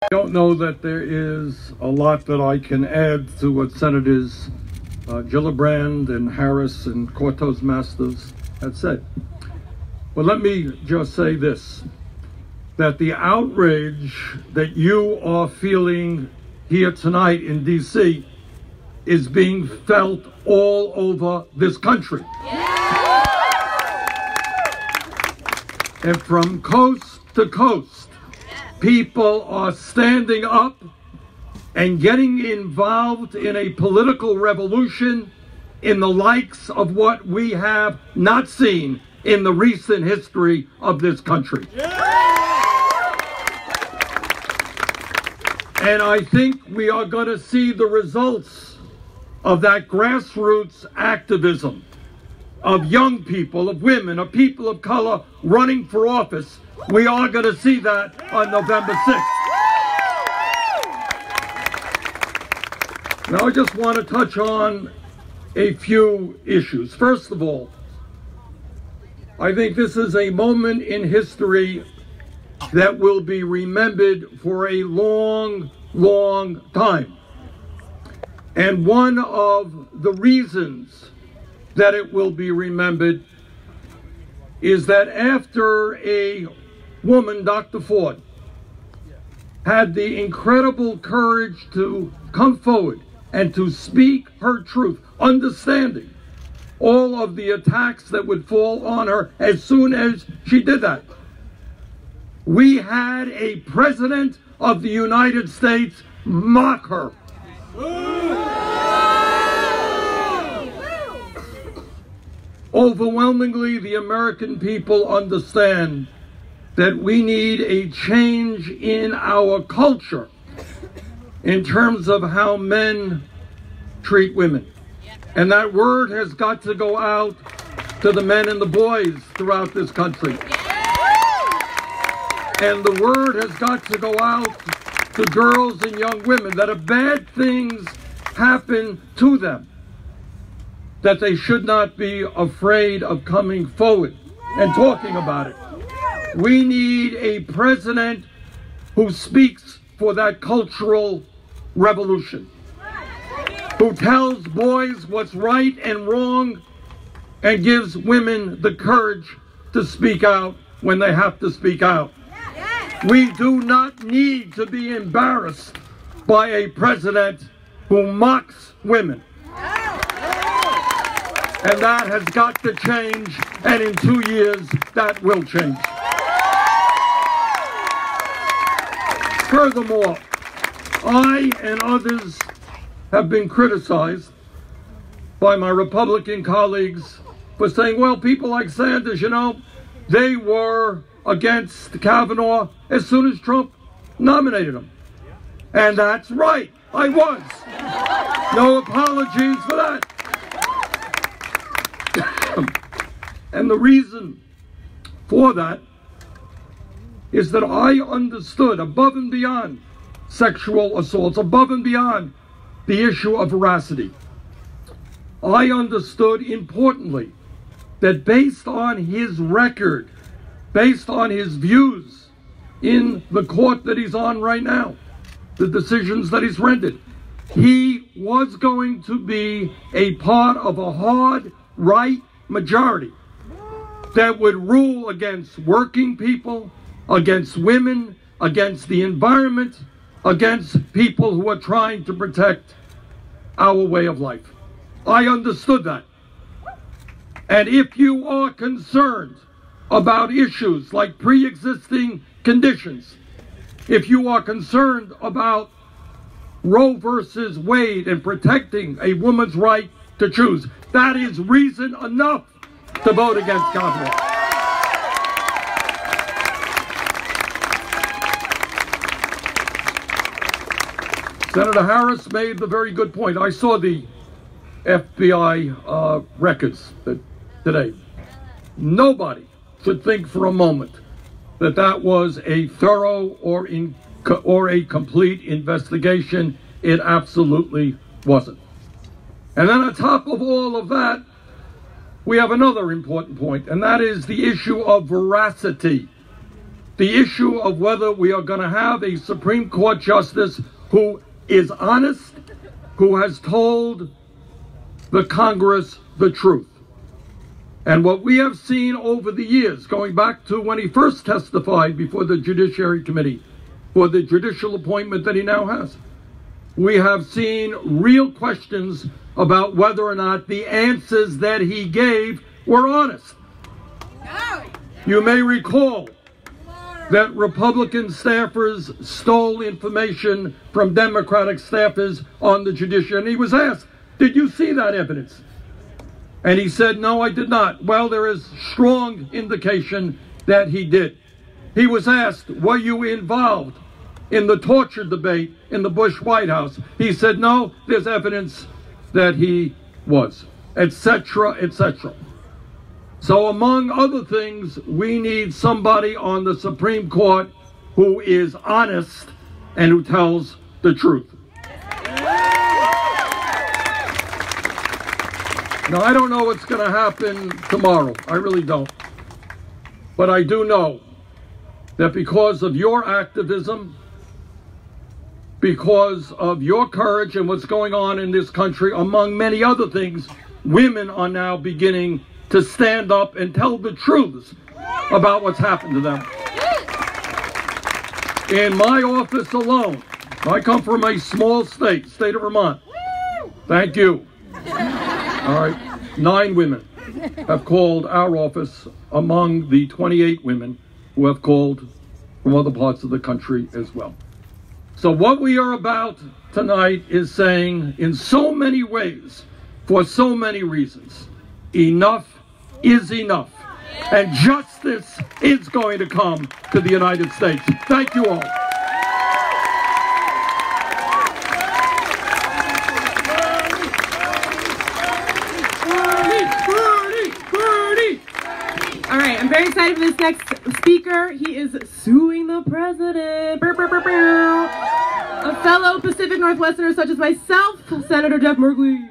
I don't know that there is a lot that I can add to what Senators Gillibrand and Harris and Cortez Masters had said. But let me just say this, that the outrage that you are feeling here tonight in D.C. is being felt all over this country. And from coast to coast, people are standing up and getting involved in a political revolution in the likes of what we have not seen in the recent history of this country. And I think we are going to see the results of that grassroots activism of young people, of women, of people of color running for office. We are going to see that on November 6th. Now, I just want to touch on a few issues. First of all, I think this is a moment in history that will be remembered for a long, long time. And one of the reasons that it will be remembered is that after a woman, Dr. Ford, had the incredible courage to come forward and to speak her truth, understanding all of the attacks that would fall on her as soon as she did that, we had a president of the United States mock her. Overwhelmingly, the American people understand that we need a change in our culture in terms of how men treat women. And that word has got to go out to the men and the boys throughout this country. And the word has got to go out to girls and young women that if bad things happen to them, that they should not be afraid of coming forward and talking about it. We need a president who speaks for that cultural revolution, who tells boys what's right and wrong and gives women the courage to speak out when they have to speak out. We do not need to be embarrassed by a president who mocks women. And that has got to change, and in 2 years, that will change. Furthermore, I and others have been criticized by my Republican colleagues for saying, well, people like Sanders, you know, they were against Kavanaugh as soon as Trump nominated him. And that's right, I was. No apologies for that. And the reason for that is that I understood above and beyond sexual assaults, above and beyond the issue of veracity. I understood importantly that based on his record, based on his views in the court that he's on right now, the decisions that he's rendered, he was going to be a part of a hard right majority that would rule against working people, against women, against the environment, against people who are trying to protect our way of life. I understood that. And if you are concerned about issues like pre-existing conditions, if you are concerned about Roe versus Wade and protecting a woman's right to choose, that is reason enough to vote against Kavanaugh. Senator Harris made the very good point. I saw the FBI records today. Nobody should think for a moment that that was a thorough or a complete investigation. It absolutely wasn't. And then on top of all of that, we have another important point, and that is the issue of veracity. the issue of whether we are going to have a Supreme Court justice who is honest, who has told the Congress the truth. And what we have seen over the years, going back to when he first testified before the Judiciary Committee for the judicial appointment that he now has, we have seen real questions about whether or not the answers that he gave were honest. You may recall that Republican staffers stole information from Democratic staffers on the judiciary. And he was asked, did you see that evidence? And he said, no, I did not. Well, there is strong indication that he did. He was asked, were you involved in the torture debate in the Bush White House? He said, no, there's evidence that he was, etc., etc. So among other things, we need somebody on the Supreme Court who is honest and who tells the truth. Now, I don't know what's going to happen tomorrow. I really don't. But I do know that because of your activism, because of your courage and what's going on in this country, among many other things, women are now beginning to stand up and tell the truths about what's happened to them. In my office alone, I come from a small state of Vermont. Thank you. All right, 9 women have called our office among the 28 women who have called from other parts of the country as well. So what we are about tonight is saying, in so many ways, for so many reasons, enough is enough. And justice is going to come to the United States. Thank you all. All right, I'm very excited for this next speaker. He is suing the president. A fellow Pacific Northwesterner such as myself, Senator Jeff Merkley.